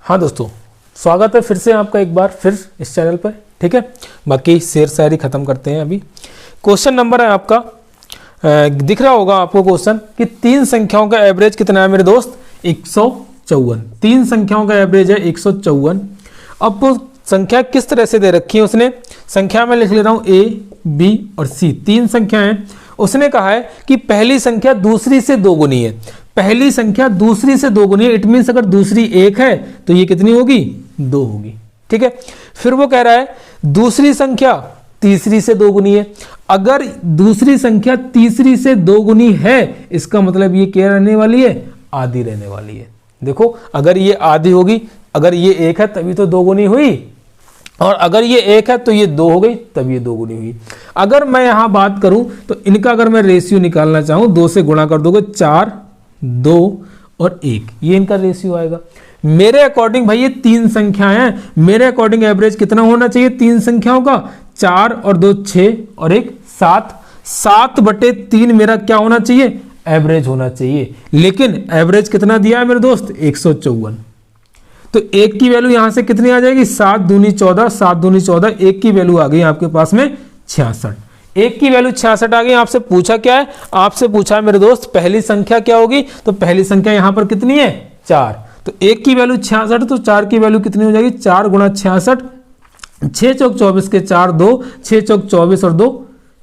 हाँ दोस्तों, स्वागत है फिर से आपका एक बार फिर इस चैनल पर। ठीक है, बाकी शेर शायरी खत्म करते हैं। अभी क्वेश्चन नंबर है आपका, दिख रहा होगा आपको क्वेश्चन कि तीन संख्याओं का एवरेज कितना है मेरे दोस्त, 154। तीन संख्याओं का एवरेज है 154। अब वो संख्या किस तरह से दे रखी है उसने, संख्या में लिख ले रहा हूं A, B और C, तीन संख्या है। उसने कहा है कि पहली संख्या दूसरी से दो गुनी है। पहली संख्या दूसरी से दो गुनी है, इट मीन्स अगर दूसरी एक है तो ये कितनी होगी, दो होगी। ठीक है, फिर वो कह रहा है दूसरी संख्या तीसरी से दो गुनी है। अगर दूसरी संख्या तीसरी से दो गुनी है, इसका मतलब ये क्या रहने वाली है, आधी रहने वाली है। देखो, अगर ये आधी होगी, अगर ये एक है तभी तो दो गुनी हुई, और अगर ये एक है तो ये दो हो गई, तब ये दो गुनी हुई। अगर मैं यहां बात करूं तो इनका अगर मैं रेशियो निकालना चाहूं, दो से गुणा कर दोगे 4, 2 और 1, ये इनका रेशियो आएगा। मेरे अकॉर्डिंग भाई ये तीन संख्याएं हैं, मेरे अकॉर्डिंग एवरेज कितना होना चाहिए तीन संख्याओं का, 4 और 2 6 और 1 7, 7/3 मेरा क्या होना चाहिए, एवरेज होना चाहिए। लेकिन एवरेज कितना दिया है मेरे दोस्त, 154। तो एक की वैल्यू यहां से कितनी आ जाएगी, 7 दूनी 14, 7 दूनी 14, एक की वैल्यू आ गई आपके पास में 66। एक की वैल्यू 66 आ गई। आपसे पूछा क्या है, आपसे पूछा है मेरे दोस्त पहली संख्या क्या होगी, तो पहली संख्या यहां पर कितनी है, 4। तो एक की वैल्यू 66, तो 4 की वैल्यू कितनी हो जाएगी, 4 गुणा 66, 6 चौक 24 के 4 2, 6 चौक 24 और 2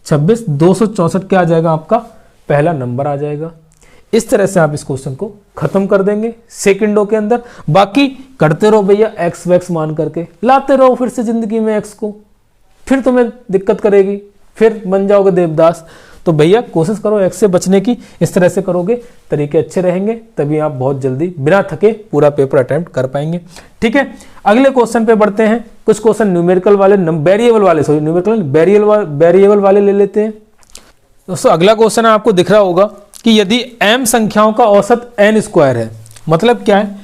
26, 264 क्या आ जाएगा आपका पहला नंबर आ जाएगा। इस तरह से आप इस क्वेश्चन को खत्म कर देंगे सेकंडों के अंदर। बाकी करते रहो भैया एक्स वैक्स मान करके, लाते रहो फिर से जिंदगी में एक्स को, फिर तुम्हें दिक्कत करेगी, फिर बन जाओगे देवदास। तो भैया कोशिश करो एक्स से बचने की, इस तरह से करोगे तरीके अच्छे रहेंगे, तभी आप बहुत जल्दी बिना थके पूरा पेपर अटेम्प्ट कर पाएंगे। ठीक है, अगले क्वेश्चन पे बढ़ते हैं। कुछ क्वेश्चन न्यूमेरिकल वाले, वेरिएबल वाले, सॉरी न्यूमेरिकल वेरिएबल वाले ले लेते हैं। दोस्तों अगला क्वेश्चन आपको दिख रहा होगा कि यदि m संख्याओं का औसत n² है, मतलब क्या है,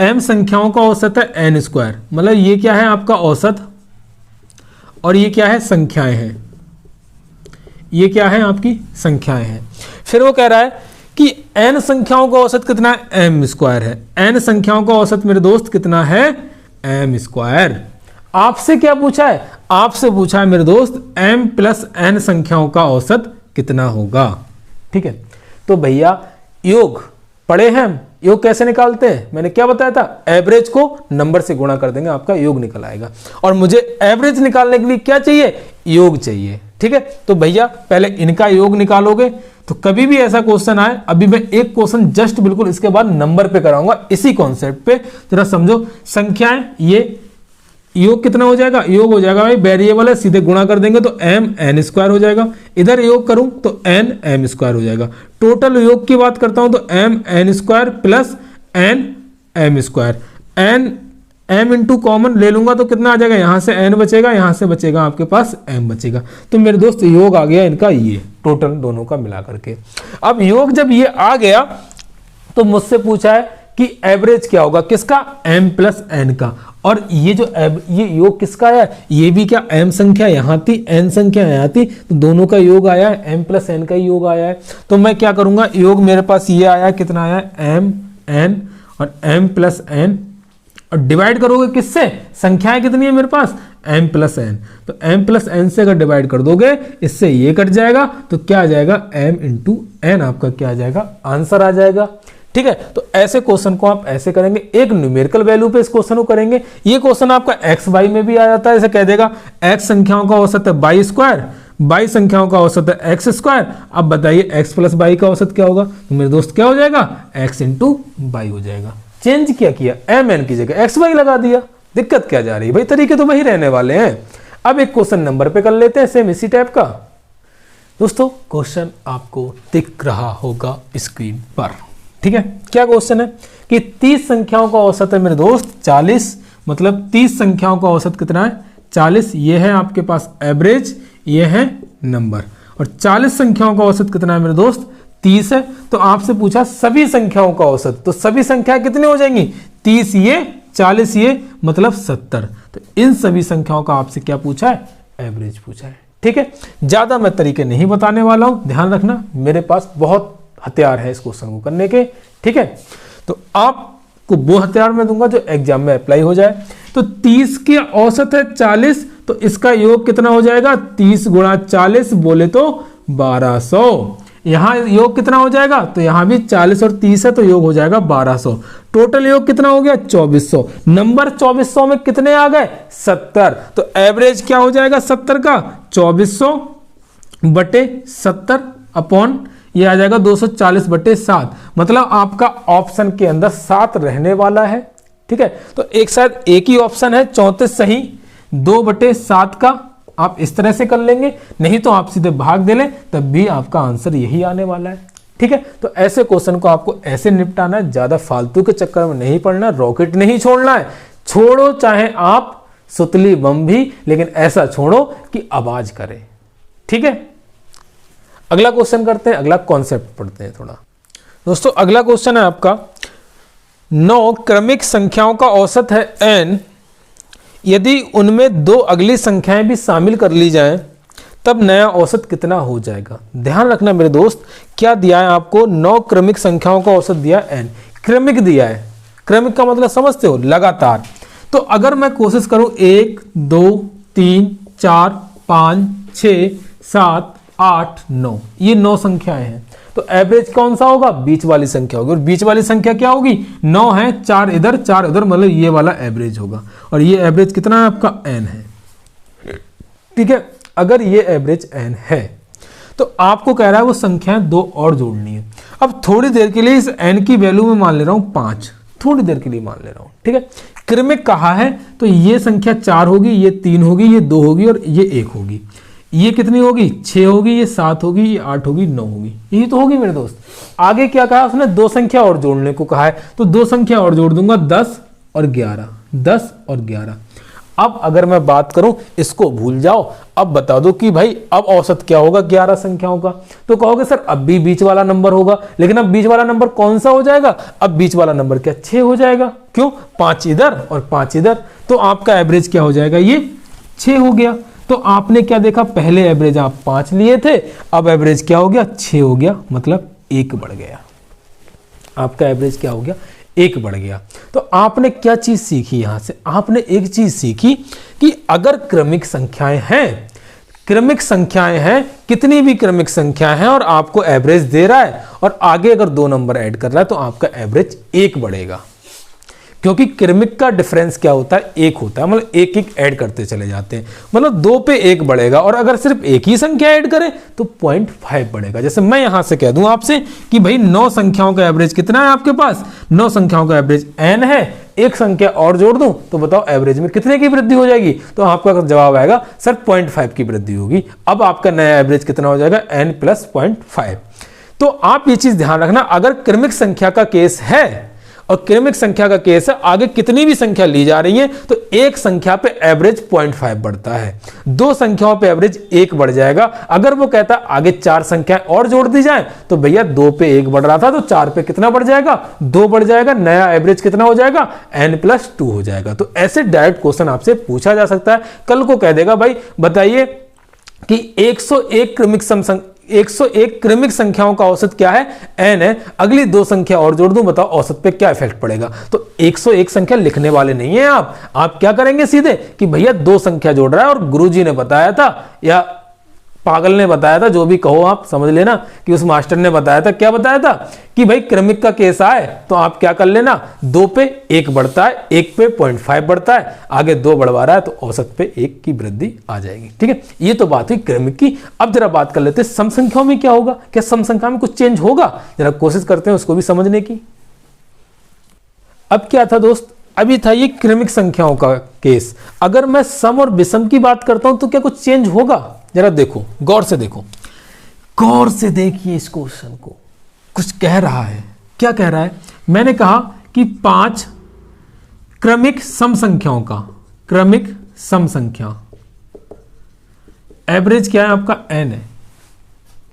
m संख्याओं का औसत है n², मतलब ये क्या है आपका औसत, और ये क्या है संख्याएं हैं, ये क्या है आपकी संख्याएं हैं। फिर वो कह रहा है कि n संख्याओं का औसत कितना है, m² है। n संख्याओं का औसत मेरे दोस्त कितना है, m²। आपसे क्या पूछा है, आपसे पूछा है मेरे दोस्त m + n संख्याओं का औसत कितना होगा। ठीक है, तो भैया योग पढ़े हैं हम, योग कैसे निकालते हैं, मैंने क्या बताया था, एवरेज को नंबर से गुणा कर देंगे, आपका योग निकल आएगा। और मुझे एवरेज निकालने के लिए क्या चाहिए, योग चाहिए। ठीक है, तो भैया पहले इनका योग निकालोगे, तो कभी भी ऐसा क्वेश्चन आए, अभी मैं एक क्वेश्चन जस्ट बिल्कुल इसके बाद नंबर पे कराऊंगा, इसी कॉन्सेप्ट पे जरा समझो। संख्याएं, ये योग कितना हो जाएगा, योग हो जाएगा भाई, वेरिएबल है सीधे गुणा कर देंगे तो m n² हो जाएगा। इधर योग करूं तो n m² हो जाएगा। टोटल योग की बात करता हूं तो m n² plus n m², n m into common ले लूंगा तो कितना आ जाएगा, यहां से n बचेगा, यहां से बचेगा आपके पास m बचेगा। तो मेरे दोस्त योग आ गया इनका ये टोटल दोनों का मिला करके। अब योग जब ये आ गया तो मुझसे पूछा है कि एवरेज क्या होगा, किसका, m + n का। और ये जो ये योग किसका आया, ये भी क्या m संख्या यहां थी, n संख्या यहां थी, तो दोनों का योग आया है, m + n का ही योग आया है। तो मैं क्या करूंगा, योग मेरे पास ये आया, कितना आया, m n और m + n, और डिवाइड करोगे किससे, संख्याएं कितनी है मेरे पास, m + n, तो m + n से अगर डिवाइड कर दोगे, इससे ये कट जाएगा, तो क्या आ जाएगा, m × n आपका क्या आ जाएगा, आंसर आ जाएगा। ठीक है, तो ऐसे क्वेश्चन को आप ऐसे करेंगे, एक न्यूमेरिकल वैल्यू पे इस क्वेश्चन को करेंगे। ये क्वेश्चन आपका x y में भी आ जाता है, ऐसे कह देगा x संख्याओं का औसत है y², y संख्याओं का औसत है x²। अब बताइए x + y का औसत क्या होगा, तो मेरे दोस्त क्या हो जाएगा, x × y हो जाएगा। चेंज क्या किया, m n की जगह x y लगा दिया, दिक्कत क्या जा रही है भाई, तरीके तो वही रहने वाले हैं। अब एक क्वेश्चन नंबर पे कर लेते हैं, सेम इसी टाइप का। दोस्तों क्वेश्चन आपको दिख रहा होगा स्क्रीन पर। ठीक है, क्या क्वेश्चन है कि 30 संख्याओं का औसत है मेरे दोस्त 40, मतलब 30 संख्याओं का औसत कितना है, 40। ये है आपके पास एवरेज, ये है नंबर, और 40 संख्याओं का औसत कितना है मेरे दोस्त, 30 है। तो आपसे पूछा सभी संख्याओं का औसत, तो सभी संख्याएं कितनी हो जाएंगी, 30 ये, 40 ये, मतलब 70। तो इन सभी संख्याओं का आपसे क्या पूछा है, एवरेज पूछा है। ठीक है, ज्यादा मैं तरीके नहीं बताने वाला हूं, ध्यान रखना, मेरे पास बहुत हथियार है इस क्वेश्चन को करने के। ठीक है, तो आप को वो हथियार में दूंगा जो एग्जाम में अप्लाई हो जाए। तो 30 की औसत है 40, तो इसका योग कितना हो जाएगा, 30 गुणा 40 बोले तो 1200। यहां योग कितना हो जाएगा, तो यहां भी 40 और 30 है तो योग हो जाएगा 1200। टोटल योग कितना हो गया, 2400। नंबर 2400 में कितने आ गए, 70। तो एवरेज क्या हो जाएगा 70 का, 2400 बटे 70 अपॉन ये आ जाएगा 240 बटे 7। मतलब आपका ऑप्शन के अंदर 7 रहने वाला है। ठीक है, तो एक शायद एक ही ऑप्शन है 34 सही, 2 बटे 7 का आप इस तरह से कर लेंगे, नहीं तो आप सीधे भाग दे लें, तब भी आपका आंसर यही आने वाला है। ठीक है, तो ऐसे क्वेश्चन को आपको ऐसे निपटाना है, ज्यादा फालतू के चक्कर में नहीं पड़ना, रॉकेट नहीं छोड़ना है। छोड़ो चाहे आप सुतली बम भी, लेकिन ऐसा छोड़ो कि आवाज करे। ठीक है, अगला क्वेश्चन करते हैं, अगला कॉन्सेप्ट पढ़ते हैं थोड़ा। दोस्तों अगला क्वेश्चन है आपका, 9 क्रमिक संख्याओं का औसत है n, यदि उनमें 2 अगली संख्याएं भी शामिल कर ली जाएं तब नया औसत कितना हो जाएगा। ध्यान रखना मेरे दोस्त, क्या दिया है आपको, 9 क्रमिक संख्याओं का औसत दिया है n, क्रमिक दिया है। क्रमिक का मतलब समझते हो, लगातार। तो अगर मैं कोशिश करूं 1 2 3 4 5 6 7 8 9, ये 9 संख्याएं हैं, तो एवरेज कौन सा होगा, बीच वाली संख्या होगी। और बीच वाली संख्या क्या होगी, 9 है, 4 इधर 4 उधर, मतलब ये वाला एवरेज होगा। और ये एवरेज कितना है आपका, n है। ठीक है, अगर ये एवरेज n है तो आपको कह रहा है वो संख्याएं 2 और जोड़नी है। अब थोड़ी देर के लिए इस n की वैल्यू में मान ले रहा हूं 5, थोड़ी देर के लिए मान ले रहा हूं। ठीक है, क्रमिक कहा है तो ये संख्या 4 होगी, ये 3 होगी, ये 2 होगी और ये 1 होगी। ये कितनी होगी, 6 होगी, ये 7 होगी, ये 8 होगी, 9 होगी, यही तो होगी मेरे दोस्त। आगे क्या कहा उसने, 2 संख्या और जोड़ने को कहा है, तो 2 संख्या और जोड़ दूंगा, 10 और 11, 10 और 11। अब अगर मैं बात करूं, इसको भूल जाओ, अब बता दो कि भाई अब औसत क्या होगा 11 संख्याओं का। तो कहोगे सर अब भी बीच वाला नंबर होगा, लेकिन अब बीच वाला नंबर कौन सा हो जाएगा, अब बीच वाला नंबर क्या 6 हो जाएगा। क्यों, 5 इधर और 5 इधर, तो आपका एवरेज क्या हो जाएगा, ये 6 हो गया। तो आपने क्या देखा, पहले एवरेज आप 5 लिए थे, अब एवरेज क्या हो गया, 6 हो गया, मतलब 1 बढ़ गया। आपका एवरेज क्या हो गया, 1 बढ़ गया। तो आपने क्या चीज सीखी यहां से, आपने एक चीज सीखी कि अगर क्रमिक संख्याएं हैं, क्रमिक संख्याएं हैं, कितनी भी क्रमिक संख्या है और आपको एवरेज दे रहा है और आगे अगर 2 नंबर ऐड कर रहा है तो आपका एवरेज 1 बढ़ेगा। क्योंकि क्रमिक का डिफरेंस क्या होता है, 1 होता है, मतलब 1 ऐड करते चले जाते हैं, मतलब 2 पे 1 बढ़ेगा। और अगर सिर्फ एक ही संख्या ऐड करें तो 0.5 बढ़ेगा। जैसे मैं यहां से कह दूं आपसे कि भाई 9 संख्याओं का एवरेज कितना है आपके पास, 9 संख्याओं का एवरेज n है, एक संख्या और जोड़ दूं तो बताओ एवरेज में कितने की वृद्धि हो जाएगी। तो आपका जवाब आएगा सर 0.5 की वृद्धि होगी। अब आपका नया एवरेज कितना हो जाएगा, n + 0.5। तो आप ये चीज ध्यान रखना, अगर क्रमिक संख्या का केस है और क्रमिक संख्या का केस है, आगे कितनी भी संख्या ली जा रही है तो एक संख्या पे एवरेज 0.5 बढ़ता है, 2 संख्याओं पे एवरेज 1 बढ़ जाएगा। अगर वो कहता आगे 4 संख्याएं और जोड़ दी जाए तो भैया 2 पे 1 बढ़ रहा था तो 4 पे कितना बढ़ जाएगा, 2 बढ़ जाएगा, नया एवरेज कितना हो जाएगा, n + 2 हो जाएगा। तो ऐसे डायरेक्ट क्वेश्चन आपसे पूछा जा सकता है। कल को कह देगा भाई बताइए कि 101 क्रमिक संख्याओं का औसत क्या है, n है, अगली 2 संख्या और जोड़ दूं, बताओ औसत पे क्या इफेक्ट पड़ेगा। तो 101 संख्या लिखने वाले नहीं है आप क्या करेंगे सीधे कि भैया 2 संख्या जोड़ रहा है और गुरुजी ने बताया था या पागल ने बताया था, जो भी कहो आप समझ लेना कि उस मास्टर ने बताया था। क्या बताया था कि भाई क्रमिक का केस आए तो आप क्या कर लेना, 2 पे 1 बढ़ता है, 1 पे 0.5 बढ़ता है, आगे 2 बढ़वा रहा है तो औसत पे 1 की वृद्धि आ जाएगी। ठीक है, ये तो बात हुई क्रमिक की। अब जरा बात कर लेते हैं सम संख्याओं में क्या होगा, क्या सम संख्या में कुछ चेंज होगा, जरा कोशिश करते हैं उसको भी समझने की। अब क्या था दोस्त, अभी था ये क्रमिक संख्याओं का केस। अगर मैं सम और विषम की बात करता हूं तो क्या कुछ चेंज होगा, जरा देखो, गौर से देखो, गौर से देखिए इस क्वेश्चन को। कुछ कह रहा है, क्या कह रहा है, मैंने कहा कि 5 क्रमिक सम संख्याओं का, क्रमिक सम संख्या एवरेज क्या है आपका, n है।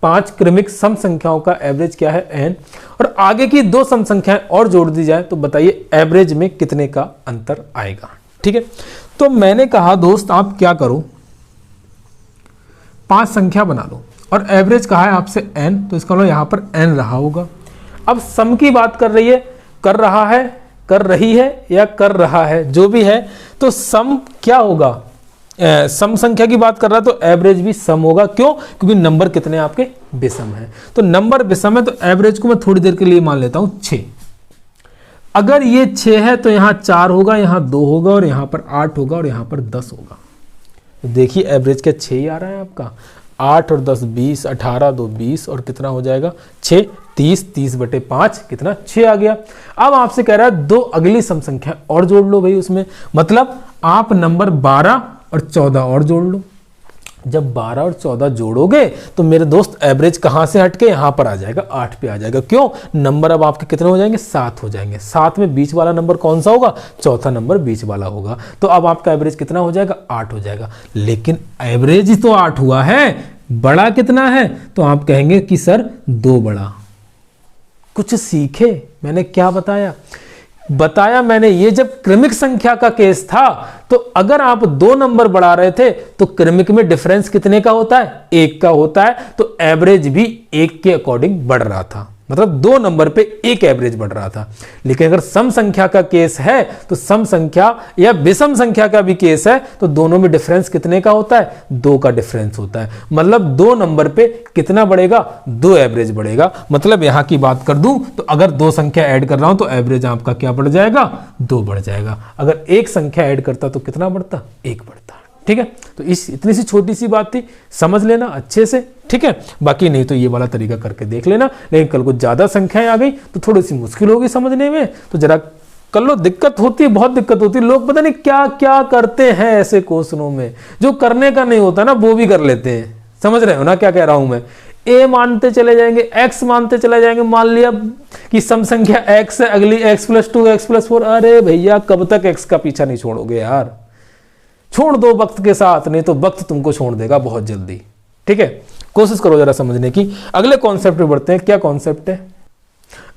5 क्रमिक सम संख्याओं का एवरेज क्या है, n, और आगे की 2 सम संख्याएं और जोड़ दी जाए तो बताइए एवरेज में कितने का अंतर आएगा। ठीक है, तो मैंने कहा दोस्त आप क्या करो, 5 संख्या बना लो और एवरेज कहा है आपसे n, तो इसका मतलब यहां पर n रहा होगा। अब सम की बात कर रहा है कर रही है या कर रहा है, जो भी है, तो सम क्या होगा, सम संख्या की बात कर रहा है तो एवरेज भी सम होगा। क्यों? क्योंकि नंबर कितने आपके विषम है, तो नंबर विषम है, तो एवरेज को मैं थोड़ी देर के लिए मान लेता हूं 6। अगर ये 6 है तो यहां 4 होगा, यहां 2 होगा और यहां पर 8 होगा और यहां पर 10 होगा। तो देखिए एवरेज क्या 6 ही आ रहा है आपका। 8 और 10 20, 18 2 20 और कितना हो जाएगा 6, 30, 30/5 कितना 6 आ गया। अब आपसे कह रहा है 2 अगली सम संख्या और जोड़ लो भाई उसमें, मतलब आप नंबर 12 और 14 और जोड़ लो। जब 12 और 14 जोड़ोगे तो मेरे दोस्त एवरेज कहां से हटके यहां पर आ जाएगा, 8 पे आ जाएगा। क्यों? नंबर अब आपके कितने हो जाएंगे, 7 हो जाएंगे। 7 में बीच वाला नंबर कौन सा होगा, चौथा नंबर बीच वाला होगा। तो अब आपका एवरेज कितना हो जाएगा, 8 हो जाएगा। लेकिन एवरेज ही तो 8 हुआ है, बड़ा कितना है, तो आप कहेंगे कि सर 2 बड़ा। कुछ सीखे, मैंने क्या बताया मैंने, ये जब क्रमिक संख्या का केस था तो अगर आप 2 नंबर बढ़ा रहे थे तो क्रमिक में डिफरेंस कितने का होता है, 1 का होता है, तो एवरेज भी 1 के अकॉर्डिंग बढ़ रहा था, मतलब 2 नंबर पे 1 एवरेज बढ़ रहा था। लेकिन अगर सम संख्या का केस है तो सम संख्या या विषम संख्या का भी केस है तो दोनों में डिफरेंस कितने का होता है, 2 का डिफरेंस होता है। मतलब 2 नंबर पे कितना बढ़ेगा, 2 एवरेज बढ़ेगा। मतलब यहां की बात कर दूं तो अगर 2 संख्या ऐड कर रहा हूं तो एवरेज आपका क्या बढ़ जाएगा, 2 बढ़ जाएगा। अगर 1 संख्या ऐड करता तो कितना बढ़ता, 1 बढ़ता। ठीक है, तो इस इतनी सी छोटी सी बात थी, समझ लेना अच्छे से। ठीक है, बाकी नहीं तो ये वाला तरीका करके देख लेना। लेकिन कल को ज्यादा संख्याएं आ गई तो थोड़ी सी मुश्किल होगी समझने में, तो जरा कर लो। दिक्कत होती है, बहुत दिक्कत होती है। लोग पता नहीं क्या क्या करते हैं ऐसे क्वेश्चनों में, जो करने का नहीं होता ना वो भी कर लेते हैं। समझ रहे हो ना क्या कह रहा हूं मैं। ए मानते चले जाएंगे, एक्स मानते चले जाएंगे। मान लिया कि सम संख्या एक्स है, अगली x+2 x+4। अरे भैया कब तक एक्स का पीछा नहीं छोड़ोगे यार, छोड़ दो वक्त के साथ, नहीं तो वक्त तुमको छोड़ देगा बहुत जल्दी। ठीक है, कोशिश करो जरा समझने की। अगले कॉन्सेप्ट पे बढ़ते हैं। क्या कॉन्सेप्ट है,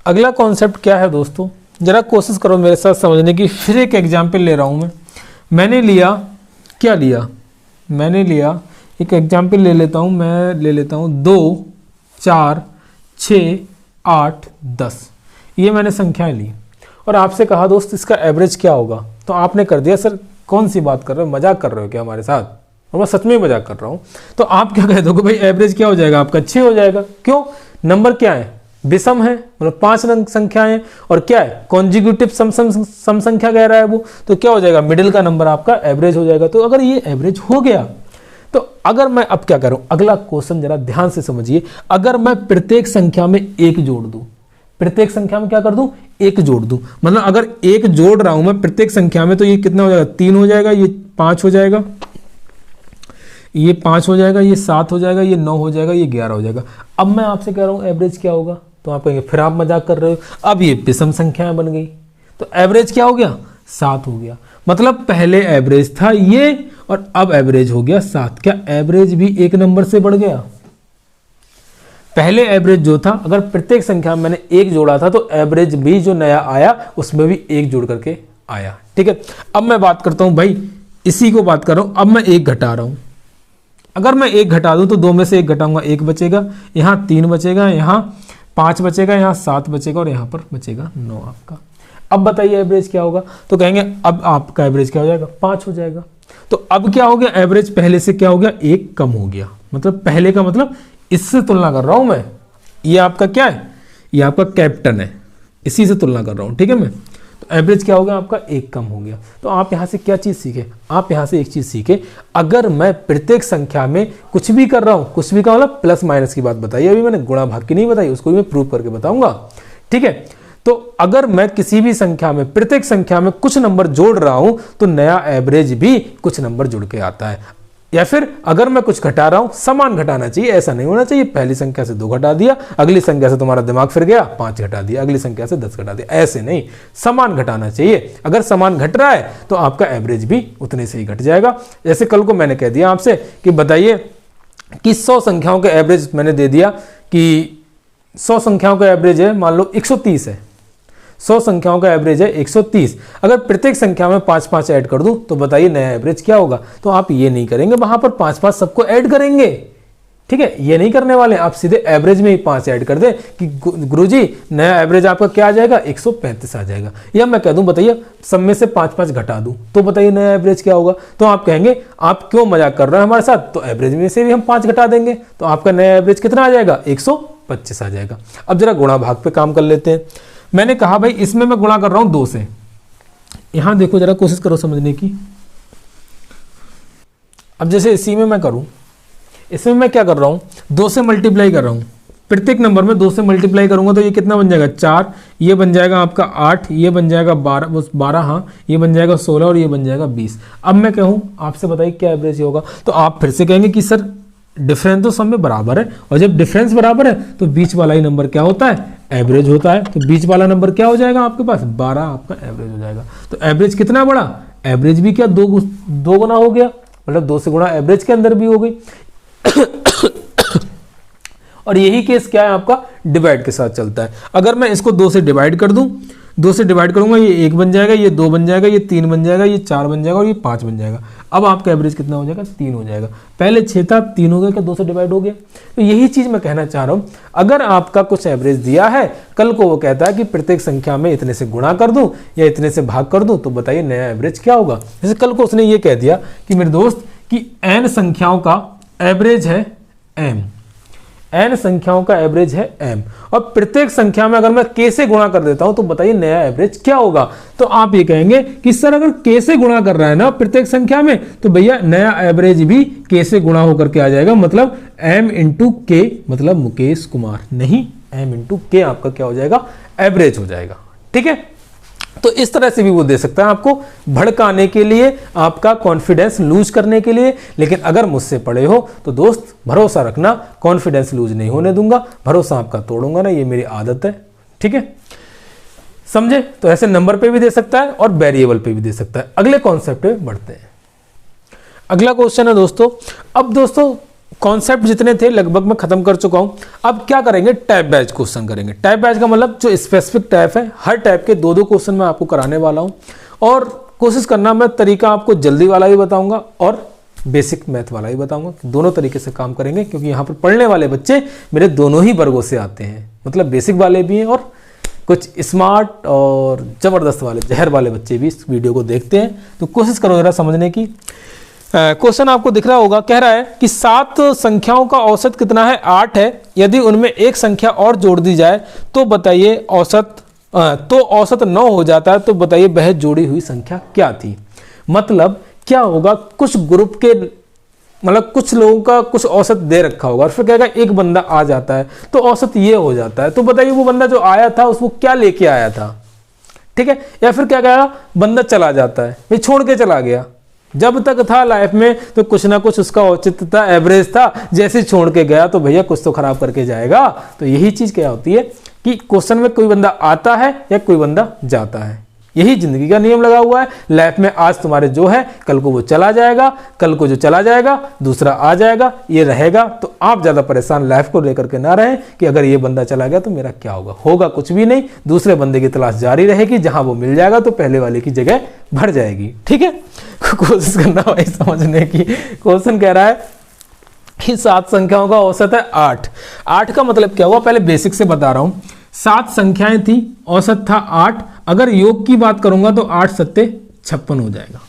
अगला कॉन्सेप्ट क्या है दोस्तों, जरा कोशिश करो मेरे साथ समझने की। फिर एक एग्जाम्पल ले रहा हूं मैंने लिया, क्या लिया, मैंने लिया एक एग्जाम्पल ले लेता हूं, मैं ले लेता हूं 2 4 6 8 10। ये मैंने संख्याएं ली और आपसे कहा दोस्त इसका एवरेज क्या होगा। तो आपने कर दिया सर कौन सी बात कर रहे हो, मजाक कर रहे हो क्या हमारे साथ, और मैं सच में मजाक कर रहा हूं। तो आप क्या कह दोगे भाई एवरेज क्या हो जाएगा आपका, 6 हो जाएगा। क्यों, नंबर क्या है, विषम है, मतलब 5 संख्याएं, और क्या है कॉन्जिक्यूटिव सम संख्या कह रहा है वो, तो क्या हो जाएगा, मिडिल का नंबर आपका एवरेज हो जाएगा। तो अगर ये एवरेज हो गया तो अगर मैं अब क्या करूं, अगला क्वेश्चन जरा ध्यान से समझिए। अगर मैं प्रत्येक संख्या में 1 जोड़ दूं, प्रत्येक संख्या में क्या कर दूं, 1 जोड़ दूं, मतलब अगर 1 जोड़ रहा हूं मैं प्रत्येक संख्या में, तो ये कितना हो जाएगा, 3 हो जाएगा, ये 5 हो जाएगा, ये 5 हो जाएगा, ये 7 हो जाएगा, ये 9 हो जाएगा, ये 11 हो जाएगा। अब मैं आपसे कह रहा हूं एवरेज क्या होगा, तो आप कहेंगे फिर आप मजाक कर रहे हो। अब ये विषम संख्याएं बन गई, तो एवरेज क्या हो गया, 7 हो गया। मतलब पहले एवरेज था ये और अब एवरेज हो गया 7। क्या एवरेज भी 1 नंबर से बढ़ गया, पहले एवरेज जो था अगर प्रत्येक संख्या में मैंने 1 जोड़ा था तो एवरेज भी जो नया आया उसमें भी 1 जोड़ करके आया। ठीक है, अब मैं बात करता हूं भाई, इसी को बात कर रहा हूं। अब मैं 1 घटा रहा हूं, अगर मैं 1 घटा दूं तो 2 में से 1 घटाऊंगा, 1 बचेगा, यहां 3 बचेगा, यहां 5 बचेगा, यहां 7 बचेगा और यहां पर बचेगा 9 आपका। अब बताइए एवरेज क्या होगा, तो कहेंगे अब आपका एवरेज क्या हो जाएगा, 5 हो जाएगा। तो अब क्या हो गया, एवरेज पहले से क्या हो गया, 1 कम हो गया। मतलब पहले का मतलब इससे तुलना कर रहा हूं मैं, ये आपका क्या है, ये आपका कैप्टन है, इसी से तुलना कर रहा हूं। ठीक है, मैं तो एवरेज क्या हो गया आपका, 1 कम हो गया। तो आप यहां से क्या चीज सीखे, आप यहां से एक चीज सीखे, अगर मैं प्रत्येक संख्या में कुछ भी कर रहा हूं, कुछ भी का मतलब प्लस माइनस की बात बताई, अभी मैंने गुणा भाग की नहीं बताई, उसको भी मैं प्रूव करके बताऊंगा। ठीक है, तो अगर मैं किसी भी संख्या में, प्रत्येक संख्या में कुछ नंबर जोड़ रहा हूं तो नया एवरेज भी कुछ नंबर जुड़ के आता है। या फिर अगर मैं कुछ घटा रहा हूं, समान घटाना चाहिए, ऐसा नहीं होना चाहिए पहली संख्या से 2 घटा दिया, अगली संख्या से तुम्हारा दिमाग फिर गया 5 घटा दिया, अगली संख्या से 10 घटा दिया, ऐसे नहीं, समान घटाना चाहिए। अगर समान घट रहा है तो आपका एवरेज भी उतने से ही घट जाएगा। जैसे कल को मैंने कह दिया आपसे कि बताइए कि 100 संख्याओं का एवरेज मैंने दे दिया कि 100 संख्याओं का एवरेज है मान लो 130 है, 100 संख्याओं का एवरेज है 130। अगर प्रत्येक संख्या में 5-5 ऐड कर दूं तो बताइए नया एवरेज क्या होगा। तो आप ये नहीं करेंगे, वहां पर 5-5 सबको ऐड करेंगे, ठीक है, ये नहीं करने वाले आप सीधे एवरेज में ही 5 ऐड कर दे कि गुरुजी नया एवरेज आपका क्या आ जाएगा 135 आ जाएगा, या मैं कह दूं बताइए सब में से 5 घटा दूं तो बताइए नया एवरेज क्या होगा। तो आप कहेंगे आप क्यों मजाक कर रहे हैं हमारे साथ, तो एवरेज में से भी हम 5 घटा देंगे तो आपका नया एवरेज कितना आ जाएगा 125 आ जाएगा। अब जरा गुणा भाग पे काम कर लेते हैं। मैंने कहा भाई इसमें मैं गुणा कर रहा हूं 2 से, यहां देखो जरा कोशिश करो समझने की। अब जैसे इसी में मैं करूं, इसमें मैं क्या कर रहा हूं 2 से मल्टीप्लाई कर रहा हूं, प्रत्येक नंबर में 2 से मल्टीप्लाई करूंगा तो ये कितना बन जाएगा 4, ये बन जाएगा आपका 8, ये बन जाएगा 12 हाँ, ये बन जाएगा 16 और ये बन जाएगा 20। अब मैं कहूं आपसे बताइए क्या एवरेज होगा, तो आप फिर से कहेंगे कि सर डिफरेंस तो सब में बराबर है, और जब डिफरेंस बराबर है तो बीच वाला ही नंबर क्या होता है एवरेज होता है। तो बीच वाला नंबर क्या हो जाएगा आपके पास 12 आपका एवरेज हो जाएगा। तो एवरेज कितना बड़ा, एवरेज भी क्या 2 गुना हो गया, मतलब 2 से गुणा एवरेज के अंदर भी हो गई। और यही केस क्या है आपका डिवाइड के साथ चलता है। अगर मैं इसको 2 से डिवाइड कर दूं, 2 से डिवाइड करूंगा ये 1 बन जाएगा, ये 2 बन जाएगा, ये 3 बन जाएगा, ये 4 बन जाएगा और ये 5 बन जाएगा। अब आपका एवरेज कितना हो जाएगा 3 हो जाएगा। पहले 6 था 3 हो गया, क्या 2 से डिवाइड हो गया। तो यही चीज मैं कहना चाह रहा हूं, अगर आपका कुछ एवरेज दिया है, कल को वो कहता है कि प्रत्येक संख्या में इतने से गुणा कर दूं या इतने से भाग कर दूं, तो बताइए नया एवरेज क्या होगा। जैसे कल को उसने ये कह दिया कि मेरे दोस्त कि n संख्याओं का एवरेज है m, n संख्याओं का एवरेज है m, और प्रत्येक संख्या में अगर मैं k से गुणा कर देता हूं तो बताइए नया एवरेज क्या होगा। तो आप ये कहेंगे कि सर अगर k से गुणा कर रहा है ना प्रत्येक संख्या में, तो भैया नया एवरेज भी k से गुणा होकर के आ जाएगा, मतलब m इंटू k मतलब मुकेश कुमार, नहीं m इंटू k आपका क्या हो जाएगा एवरेज हो जाएगा। ठीक है, तो इस तरह से भी वो दे सकता है आपको भड़काने के लिए, आपका कॉन्फिडेंस लूज करने के लिए। लेकिन अगर मुझसे पढ़े हो तो दोस्त भरोसा रखना, कॉन्फिडेंस लूज नहीं होने दूंगा, भरोसा आपका तोड़ूंगा ना, ये मेरी आदत है। ठीक है, समझे। तो ऐसे नंबर पे भी दे सकता है और वेरिएबल पे भी दे सकता है। अगले कॉन्सेप्ट पे बढ़ते हैं। अगला क्वेश्चन है दोस्तों, अब दोस्तों कॉन्सेप्ट जितने थे लगभग मैं खत्म कर चुका हूं। अब क्या करेंगे, टाइप बैच क्वेश्चन करेंगे। टाइप बैच का मतलब जो स्पेसिफिक टाइप है, हर टाइप के 2-2 क्वेश्चन मैं आपको कराने वाला हूं, और कोशिश करना मैं तरीका आपको जल्दी वाला भी बताऊंगा और बेसिक मैथ वाला भी बताऊंगा, दोनों तरीके से काम करेंगे। क्योंकि यहाँ पर पढ़ने वाले बच्चे मेरे दोनों ही वर्गों से आते हैं, मतलब बेसिक वाले भी हैं और कुछ स्मार्ट और जबरदस्त वाले जहर वाले बच्चे भी इस वीडियो को देखते हैं। तो कोशिश करो जरा समझने की। क्वेश्चन आपको दिख रहा होगा, कह रहा है कि 7 संख्याओं का औसत कितना है 8 है, यदि उनमें एक संख्या और जोड़ दी जाए तो बताइए औसत 9 हो जाता है, तो बताइए वह जोड़ी हुई संख्या क्या थी। मतलब क्या होगा, कुछ ग्रुप के मतलब कुछ लोगों का कुछ औसत दे रखा होगा और फिर कहेगा एक बंदा आ जाता है तो औसत ये हो जाता है, तो बताइए वो बंदा जो आया था उसको क्या लेके आया था। ठीक है, या फिर क्या कहेगा बंदा चला जाता है, भाई छोड़ के चला गया, जब तक था लाइफ में तो कुछ ना कुछ उसका औचित्य था, एवरेज था, जैसे छोड़ के गया तो भैया कुछ तो खराब करके जाएगा। तो यही चीज क्या होती है कि क्वेश्चन में कोई बंदा आता है या कोई बंदा जाता है, यही जिंदगी का नियम लगा हुआ है। लाइफ में आज तुम्हारे जो है कल को वो चला जाएगा, कल को जो चला जाएगा दूसरा आ जाएगा, ये रहेगा। तो आप ज्यादा परेशान लाइफ को लेकर के ना रहें कि अगर ये बंदा चला गया तो मेरा क्या होगा, होगा कुछ भी नहीं, दूसरे बंदे की तलाश जारी रहेगी, जहां वो मिल जाएगा तो पहले वाले की जगह भर जाएगी। ठीक है, कोशिश करना भाई समझने की। क्वेश्चन कह रहा है कि 7 संख्याओं का औसत है 8। 8 का मतलब क्या हुआ, पहले बेसिक से बता रहा हूं। 7 संख्याएं थी, औसत था 8। अगर योग की बात करूंगा तो 8 सत्ते 56 हो जाएगा।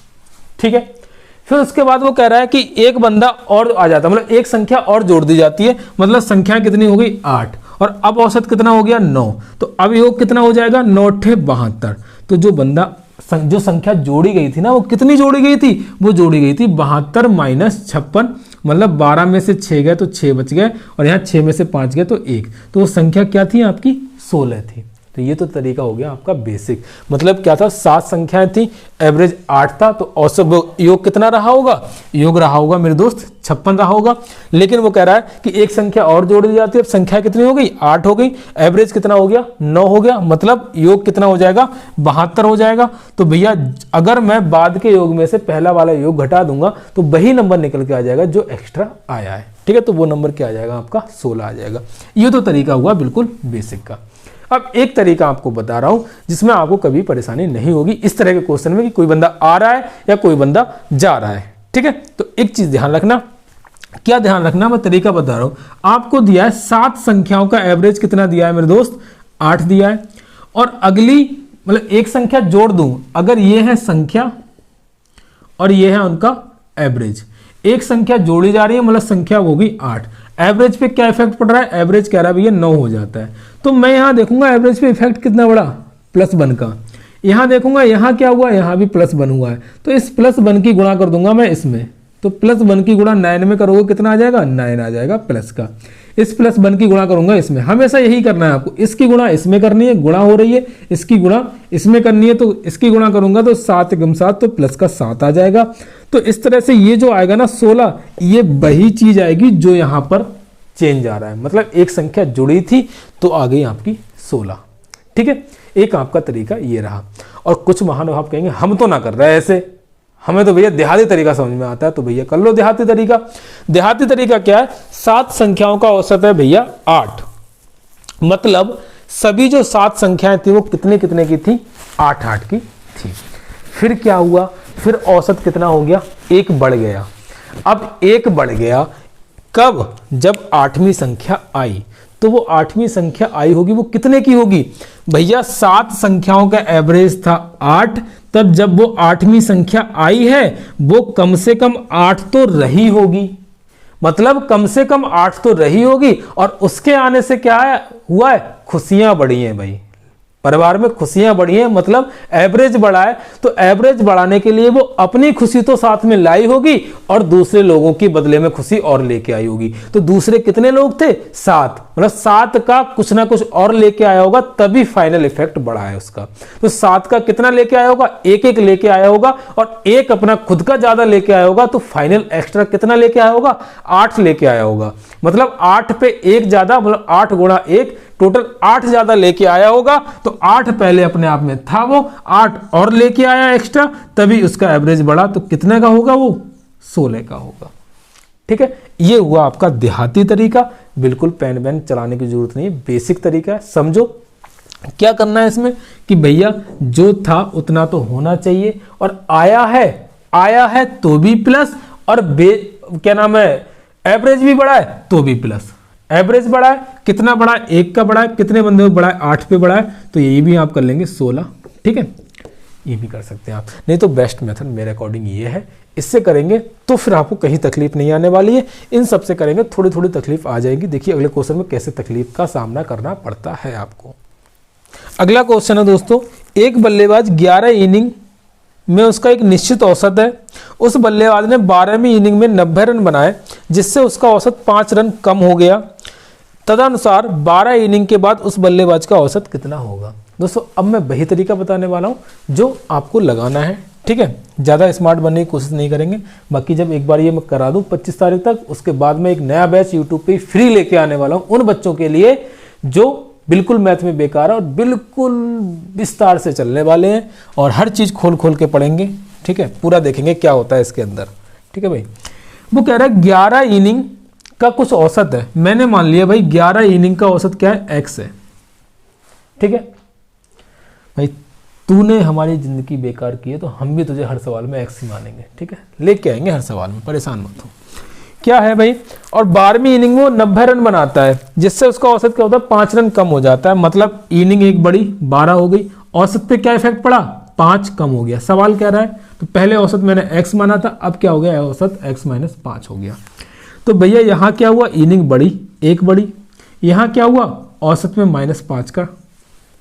ठीक है, फिर उसके बाद वो कह रहा है कि एक बंदा और आ जाता है, मतलब एक संख्या और जोड़ दी जाती है, मतलब संख्या कितनी हो गई 8, और अब औसत कितना हो गया 9। तो अब योग कितना हो जाएगा 9 × 72। तो जो बंदा जो संख्या जोड़ी गई थी ना, वो कितनी जोड़ी गई थी, वो जोड़ी गई थी 72 - 56, मतलब 12 में से 6 गए तो 6 बच गए, और यहाँ 6 में से 5 गए तो 1, तो वो संख्या क्या थी आपकी 16 थी। तो ये तो तरीका हो गया आपका बेसिक। मतलब क्या था, 7 संख्याएं थी, एवरेज 8 था, तो औसत योग कितना रहा होगा, योग रहा होगा मेरे दोस्त 56 रहा होगा। लेकिन वो कह रहा है कि एक संख्या और जोड़ दी जाती है, अब संख्या कितनी हो गई 8 हो गई, एवरेज कितना हो गया 9 हो गया, मतलब योग कितना हो जाएगा 72 हो जाएगा। तो भैया अगर मैं बाद के योग में से पहला वाला योग घटा दूंगा तो वही नंबर निकल के आ जाएगा जो एक्स्ट्रा आया है। ठीक है, तो वो नंबर क्या आ जाएगा आपका 16 आ जाएगा। ये तो तरीका हुआ बिल्कुल बेसिक का। अब एक तरीका आपको बता रहा हूं जिसमें आपको कभी परेशानी नहीं होगी इस तरह के क्वेश्चन में कि कोई बंदा आ रहा है या कोई बंदा जा रहा है। ठीक है, तो एक चीज ध्यान रखना, क्या ध्यान रखना, मैं तरीका बता रहा हूं। आपको दिया है 7 संख्याओं का एवरेज कितना दिया है मेरे दोस्त, 8 दिया है। और अगली मतलब एक संख्या जोड़ दूं, अगर ये है संख्या और ये है उनका एवरेज, एक संख्या जोड़ी जा रही है मतलब संख्या होगी 8। एवरेज पे क्या इफेक्ट पड़ रहा है, एवरेज कह रहा है भैया 9 हो जाता है। तो मैं यहां देखूंगा एवरेज पे इफेक्ट कितना बड़ा, +1 का। यहां देखूंगा यहां क्या हुआ, यहां भी +1 हुआ है, तो इस +1 की गुणा कर दूंगा मैं इसमें। तो +1 की गुणा 9 में करोगे कितना आ जाएगा, 9 आ जाएगा प्लस का। इस +1 की गुणा करूंगा इसमें, हमेशा यही करना है आपको। इसकी गुणा इसमें करनी है, गुणा हो रही है, इसकी गुणा इसमें करनी है, तो इसकी गुणा करूंगा तो 7 × 7 तो प्लस का 7 आ जाएगा। तो इस तरह से ये जो आएगा ना 16, ये वही चीज आएगी जो यहां पर चेंज आ रहा है, मतलब एक संख्या जुड़ी थी तो आ गई आपकी 16। ठीक है, एक आपका तरीका ये रहा। और कुछ महानुभाव कहेंगे हम तो ना कर रहे हैं ऐसे, हमें तो भैया देहाती तरीका समझ में आता है, तो भैया कर लो देहाती तरीका। देहाती तरीका क्या है, 7 संख्याओं का औसत है भैया 8, मतलब सभी जो 7 संख्याएं थी वो कितने कितने की थी, 8 की थी। फिर क्या हुआ, फिर औसत कितना हो गया, 1 बढ़ गया। अब 1 बढ़ गया कब, जब 8वीं संख्या आई। तो वो 8वीं संख्या आई होगी वो कितने की होगी भैया, 7 संख्याओं का एवरेज था 8, तब जब वो 8वीं संख्या आई है वो कम से कम 8 तो रही होगी, मतलब कम से कम 8 तो रही होगी। और उसके आने से क्या है हुआ है, खुशियां बढ़ी हैं भाई, परिवार में खुशियां बढ़ी हैं, मतलब एवरेज बढ़ा है। तो एवरेज बढ़ाने के लिए वो अपनी खुशी तो साथ में लाई होगी और दूसरे लोगों की बदले में खुशी और लेके आई होगी। तो दूसरे कितने लोग थे, 7, मतलब 7 का कुछ ना कुछ और लेके आया होगा, तभी फाइनल इफेक्ट बढ़ा है उसका। तो 7 का कितना लेके आया होगा, 1 लेके आया होगा, और 1 अपना खुद का ज्यादा लेके आया होगा, तो फाइनल एक्स्ट्रा कितना लेके आया होगा, 8 लेके आया होगा। मतलब 8 पे 1 ज्यादा, मतलब 8 × 1 टोटल 8 ज्यादा लेके आया होगा। तो 8 पहले अपने आप में था, वो 8 और लेके आया एक्स्ट्रा, तभी उसका एवरेज बढ़ा। तो कितने का होगा वो, 16 का होगा। ठीक है, ये हुआ आपका देहाती तरीका। बिल्कुल पेन वैन चलाने की जरूरत नहीं है, बेसिक तरीका है। समझो क्या करना है इसमें कि भैया जो था उतना तो होना चाहिए, और आया है तो भी प्लस, और क्या नाम है, एवरेज भी बढ़ा है तो भी प्लस। एवरेज बढ़ा है, कितना बढ़ा है, 1 का बढ़ा है, कितने बंदे को बढ़ा है, 8 पे बढ़ा है, तो ये भी आप कर लेंगे 16। ठीक है, ये भी कर सकते हैं आप, नहीं तो बेस्ट मेथड मेरे अकॉर्डिंग ये है। इससे करेंगे तो फिर आपको कहीं तकलीफ नहीं आने वाली है, इन सबसे करेंगे थोड़ी थोड़ी तकलीफ आ जाएगी। देखिए अगले क्वेश्चन में कैसे तकलीफ का सामना करना पड़ता है आपको। अगला क्वेश्चन है दोस्तों, एक बल्लेबाज 11 इनिंग में उसका एक निश्चित औसत है, उस बल्लेबाज ने 12वीं इनिंग में 90 रन बनाए, जिससे उसका औसत 5 रन कम हो गया। तदनुसार 12 इनिंग के बाद उस बल्लेबाज का औसत कितना होगा। दोस्तों अब मैं वही तरीका बताने वाला हूं जो आपको लगाना है। ठीक है, ज़्यादा स्मार्ट बनने की कोशिश नहीं करेंगे। बाकी जब एक बार ये मैं करा दूं 25 तारीख तक, उसके बाद में एक नया बैच यूट्यूब पे फ्री लेके आने वाला हूं उन बच्चों के लिए जो बिल्कुल मैथ में बेकार है और बिल्कुल विस्तार से चलने वाले हैं, और हर चीज़ खोल खोल के पढ़ेंगे। ठीक है, पूरा देखेंगे क्या होता है इसके अंदर। ठीक है भाई, वो कह रहा है 11 इनिंग का कुछ औसत है। मैंने मान लिया भाई 11 इनिंग का औसत क्या है, x है। ठीक है भाई, तूने हमारी जिंदगी बेकार की है तो हम भी तुझे हर सवाल में x ही मानेंगे। ठीक है, लेके आएंगे हर सवाल में, परेशान मत हो। क्या है भाई, और 12वीं इनिंग में वो 90 रन बनाता है, जिससे उसका औसत क्या होता है, 5 रन कम हो जाता है। मतलब इनिंग एक बड़ी 12 हो गई, औसत पे क्या इफेक्ट पड़ा, 5 कम हो गया। सवाल कह रहा है, तो पहले औसत मैंने x माना था, अब क्या हो गया, औसत x - 5 हो गया। तो भैया यहाँ क्या हुआ, इनिंग बढ़ी, 1 बढ़ी। यहाँ क्या हुआ, औसत में -5 का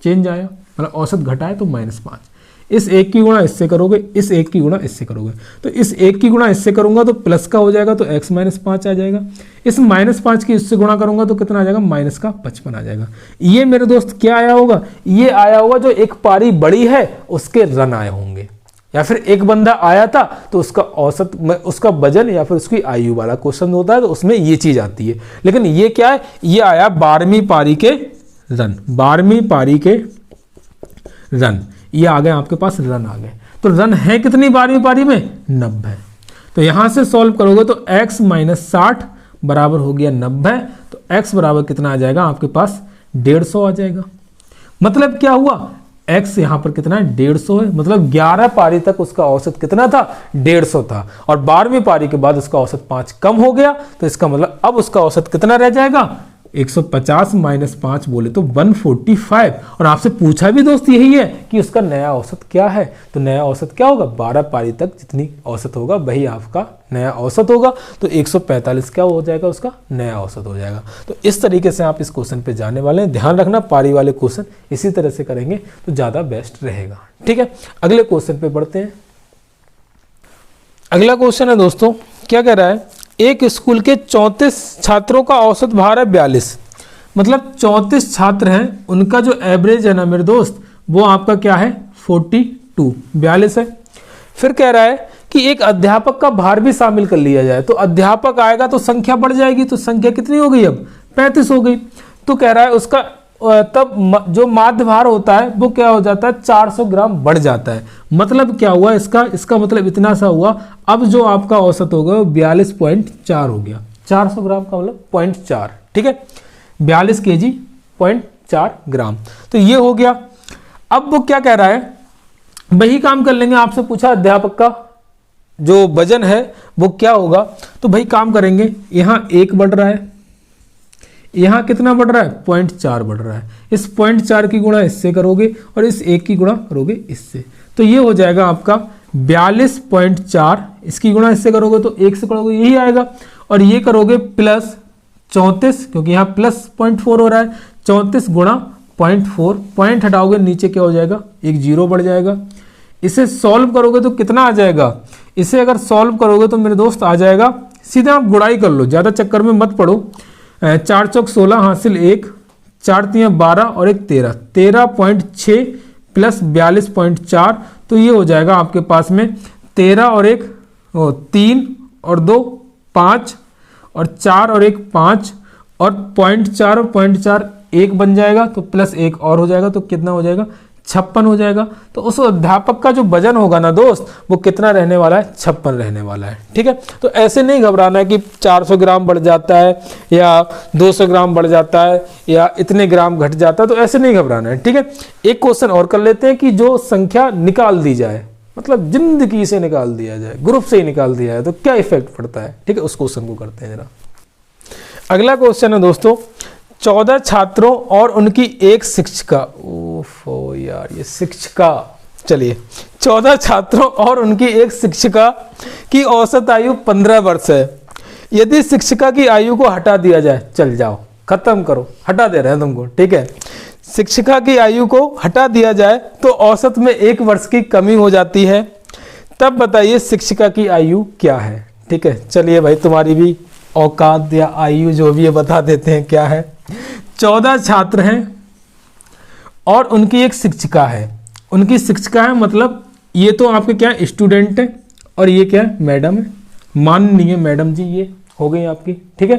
चेंज आया, मतलब औसत घटा है तो -5। इस 1 की गुणा इससे करोगे, इस 1 की गुणा इससे करोगे, तो इस 1 की गुणा इससे करूंगा तो प्लस का हो जाएगा, तो x - 5 आ जाएगा। इस -5 की इससे गुणा करूंगा तो कितना आ जाएगा, -55 आ जाएगा। ये मेरे दोस्त क्या आया होगा, ये आया होगा जो एक पारी बड़ी है उसके रन आए होंगे, या फिर एक बंदा आया था तो उसका औसत, उसका वजन, या फिर उसकी आयु वाला क्वेश्चन होता है तो उसमें ये चीज आती है। लेकिन ये क्या है, ये आया 12वीं पारी के रन, 12वीं पारी के रन, ये आ गए आपके पास, रन आ गए। तो रन है कितनी 12वीं पारी में, 90। तो यहां से सॉल्व करोगे तो x - 60 बराबर हो गया 90, तो x बराबर कितना आ जाएगा आपके पास, 150 आ जाएगा। मतलब क्या हुआ, x यहाँ पर कितना है 150 है, मतलब 11 पारी तक उसका औसत कितना था 150 था, और 12वीं पारी के बाद उसका औसत 5 कम हो गया, तो इसका मतलब अब उसका औसत कितना रह जाएगा 150 माइनस 5 बोले तो 145। और आपसे पूछा भी दोस्त यही है कि उसका नया औसत क्या है, तो नया औसत क्या होगा 12 पारी तक जितनी औसत होगा वही आपका नया औसत होगा, तो 145 क्या हो जाएगा उसका नया औसत हो जाएगा। तो इस तरीके से आप इस क्वेश्चन पे जाने वाले हैं, ध्यान रखना पारी वाले क्वेश्चन इसी तरह से करेंगे तो ज़्यादा बेस्ट रहेगा। ठीक है, अगले क्वेश्चन पे बढ़ते हैं। अगला क्वेश्चन है दोस्तों, क्या कह रहा है, एक स्कूल के 34 छात्रों का औसत भार है 42, मतलब 34 छात्र हैं, उनका जो एवरेज है ना मेरे दोस्त वो आपका क्या है 42, 42 है। फिर कह रहा है कि एक अध्यापक का भार भी शामिल कर लिया जाए, तो अध्यापक आएगा तो संख्या बढ़ जाएगी, तो संख्या कितनी हो गई अब 35 हो गई। तो कह रहा है उसका तब जो माध्य भार होता है वो क्या हो जाता है 400 ग्राम बढ़ जाता है। मतलब क्या हुआ इसका मतलब इतना सा हुआ, अब जो आपका औसत होगा वो 42.4 हो गया, 400 ग्राम का मतलब 0.4, ठीक है 42 kg 0.4 ग्राम, तो ये हो गया। अब वो क्या कह रहा है, वही काम कर लेंगे, आपसे पूछा अध्यापक का जो वजन है वो क्या होगा, तो भाई काम करेंगे, यहाँ 1 बढ़ रहा है, यहाँ कितना बढ़ रहा है 0.4 बढ़ रहा है, इस 0.4 की गुणा इससे करोगे और इस 1 की गुणा करोगे इससे, तो ये हो जाएगा आपका 42.4, इसकी गुणा इससे करोगे तो 1 से करोगे यही आएगा, और ये करोगे प्लस 34 क्योंकि यहाँ प्लस 0.4 हो रहा है, 34 गुणा 0.4, पॉइंट हटाओगे नीचे क्या हो जाएगा 1 0 बढ़ जाएगा। इसे सॉल्व करोगे तो कितना आ जाएगा, इसे अगर सॉल्व करोगे तो मेरे दोस्त आ जाएगा, सीधे आप गुणाई कर लो, ज़्यादा चक्कर में मत पड़ो, 4 चौक 16 हासिल 1, 4 तियां 12 और 1 13, 13.6 प्लस 42.4, तो ये हो जाएगा आपके पास में 13 और 1 3 और 2 5 और 4 और 1 5 और 0.4 और 0.4 1 बन जाएगा, तो प्लस 1 और हो जाएगा, तो कितना हो जाएगा 56 हो जाएगा। तो उस अध्यापक का जो वजन होगा ना दोस्त वो कितना रहने वाला है 56 रहने वाला है। ठीक है, तो ऐसे नहीं घबराना है कि 400 ग्राम बढ़ जाता है या 200 ग्राम बढ़ जाता है या इतने ग्राम घट जाता है, तो ऐसे नहीं घबराना है। ठीक है, एक क्वेश्चन और कर लेते हैं कि जो संख्या निकाल दी जाए, मतलब जिंदगी से निकाल दिया जाए, ग्रुप से ही निकाल दिया जाए तो क्या इफेक्ट पड़ता है। ठीक है, उस क्वेश्चन को करते हैं जरा। अगला क्वेश्चन है दोस्तों, 14 छात्रों और उनकी एक शिक्षिका, ओफो यार ये शिक्षिका, चलिए 14 छात्रों और उनकी एक शिक्षिका की औसत आयु 15 वर्ष है। यदि शिक्षिका की आयु को हटा दिया जाए, चल जाओ खत्म करो, हटा दे रहे हैं तुमको। ठीक है, शिक्षिका की आयु को हटा दिया जाए तो औसत में 1 वर्ष की कमी हो जाती है, तब बताइए शिक्षिका की आयु क्या है। ठीक है, चलिए भाई तुम्हारी भी औकात या आयु जो भी है बता देते हैं क्या है। 14 छात्र हैं और उनकी एक शिक्षिका है, उनकी शिक्षिका है मतलब ये तो आपके क्या है स्टूडेंट है और ये क्या है मैडम है, माननीय मैडम जी ये हो गई आपकी। ठीक है,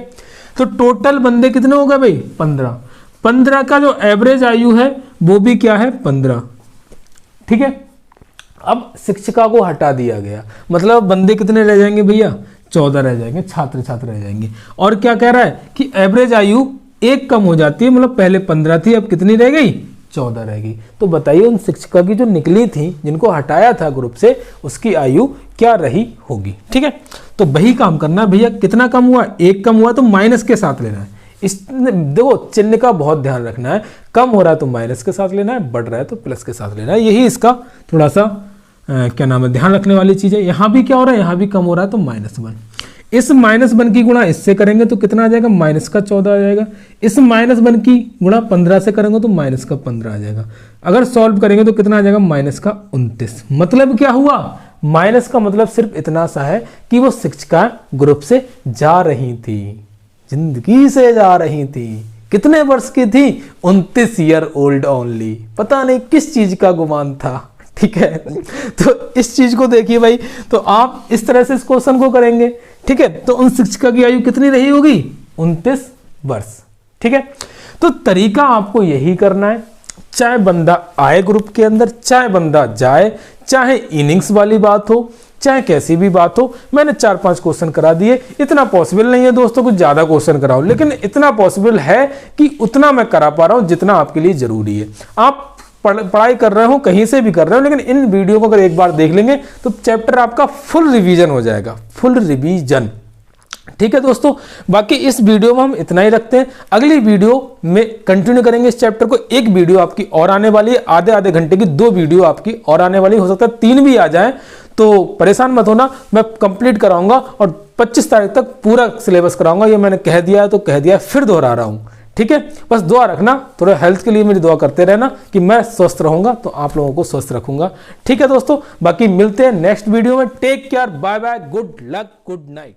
तो टोटल बंदे कितने हो गए भाई 15, 15 का जो एवरेज आयु है वो भी क्या है 15। ठीक है, अब शिक्षिका को हटा दिया गया मतलब बंदे कितने रह जाएंगे भैया 14 रह जाएंगे, छात्र रह जाएंगे। और क्या कह रहा है कि एवरेज आयु 1 कम हो जाती है, मतलब पहले 15 थी अब कितनी रह गई 14 रह गई। तो बताइए उन शिक्षिका की जो निकली थी जिनको हटाया था ग्रुप से उसकी आयु क्या रही होगी। ठीक है, तो वही काम करना है भैया, कितना कम हुआ 1 कम हुआ तो माइनस के साथ लेना है। इस देखो चिन्ह का बहुत ध्यान रखना है, कम हो रहा है तो माइनस के साथ लेना है, बढ़ रहा है तो प्लस के साथ लेना है, यही इसका थोड़ा सा क्या नाम है ध्यान रखने वाली चीज है। यहाँ भी क्या हो रहा है, यहाँ भी कम हो रहा है तो -1, इस -1 की गुणा इससे करेंगे तो कितना आ जाएगा -14 आ जाएगा, इस -1 की गुणा 15 से करेंगे तो -15 आ जाएगा, अगर सॉल्व करेंगे तो कितना आ जाएगा -29। मतलब क्या हुआ, माइनस का मतलब सिर्फ इतना सा है कि वो शिक्षिका ग्रुप से जा रही थी, जिंदगी से जा रही थी। कितने वर्ष की थी 29 ईयर ओल्ड ओनली, पता नहीं किस चीज का गुमान था। ठीक है, तो इस चीज को देखिए भाई, तो आप इस तरह से इस क्वेश्चन को करेंगे। ठीक है, तो उन शिक्षिका की आयु कितनी रही होगी 29 वर्ष। ठीक है, तो तरीका आपको यही करना है, चाहे बंदा आए ग्रुप के अंदर, चाहे बंदा जाए, चाहे इनिंग्स वाली बात हो, चाहे कैसी भी बात हो। मैंने 4-5 क्वेश्चन करा दिए, इतना पॉसिबल नहीं है दोस्तों कुछ ज्यादा क्वेश्चन कराओ, लेकिन इतना पॉसिबल है कि उतना मैं करा पा रहा हूं जितना आपके लिए जरूरी है। आप पढ़ाई कर रहे हो, कहीं से भी कर रहे हो, लेकिन इन वीडियो को अगर एक बार देख लेंगे तो चैप्टर आपका फुल रिवीजन हो जाएगा, फुल रिवीजन। ठीक है दोस्तों, बाकी इस वीडियो में हम इतना ही रखते हैं। अगली वीडियो में कंटिन्यू करेंगे इस चैप्टर को। एक वीडियो आपकी और आने वाली है, आधे आधे घंटे की 2 वीडियो आपकी और आने वाली, हो सकता है 3 भी आ जाए, तो परेशान मत होना, मैं कंप्लीट कराऊंगा और 25 तारीख तक पूरा सिलेबस कराऊंगा। ये मैंने कह दिया है तो कह दिया है, फिर दोहरा रहा हूं। ठीक है, बस दुआ रखना, थोड़ा हेल्थ के लिए मेरी दुआ करते रहना कि मैं स्वस्थ रहूंगा तो आप लोगों को स्वस्थ रखूंगा। ठीक है दोस्तों, बाकी मिलते हैं नेक्स्ट वीडियो में। Take care, bye bye, good luck, good night.